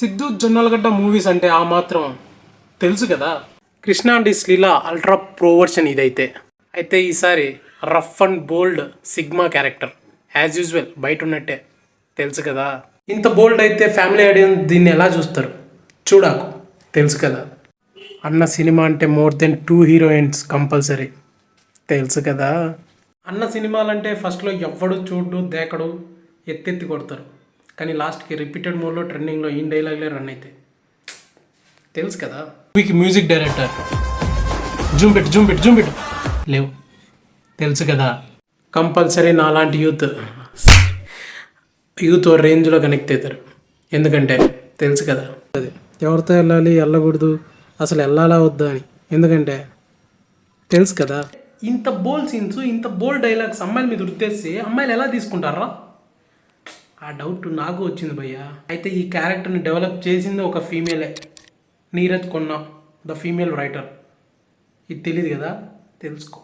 Siddhu Jonnalagadda movies అంటే ఆ మాత్రం తెలుసు కదా. Krishna and Leela ultra pro version ఇదైతే. అయితే ఈసారి rough and bold sigma character as usual బయట ఉన్నట్టే తెలుసు కదా. ఇంత బోల్డ్ అయితే ఫ్యామిలీ ఆడియన్స్ దీన్ని ఎలా చూస్తారు? చూడాకు తెలుసు కదా. అన్న సినిమా అంటే మోర్ దెన్ 2 హీరోయిన్స్ కంపల్సరీ తెలుసు కదా. అన్న సినిమాలంటే ఫస్ట్లో ఎవ్వడు చూడ్డు దేకడు ఎత్తెత్తి కొడతారు, కానీ లాస్ట్కి రిపీటెడ్ మోడ్లో ట్రెండింగ్లో ఈ డైలాగ్లే రన్ అవుతాయి తెలుసు కదా. మూవీకి మ్యూజిక్ డైరెక్టర్ జూమ్ పెట్టు లేవు తెలుసు కదా. కంపల్సరీ నాలాంటి యూత్ రేంజ్లో కనెక్ట్ అవుతారు, ఎందుకంటే తెలుసు కదా. అది ఎవరితో వెళ్ళాలి వెళ్ళకూడదు అసలు వెళ్ళాలా వద్దా అని, ఎందుకంటే తెలుసు కదా. ఇంత బోల్డ్ సీన్స్ ఇంత బోల్డ్ డైలాగ్స్ అమ్మాయిల మీద ఉద్దేశిస్తే అమ్మాయిలు ఎలా తీసుకుంటారా? ఆ డౌట్ నాకు వచ్చింది భయ్య. అయితే ఈ క్యారెక్టర్ని డెవలప్ చేసింది ఒక ఫీమేలే, నీరజ్ కొన్నా, ద ఫీమేల్ రైటర్. ఇది తెలియదు కదా, తెలుసుకో.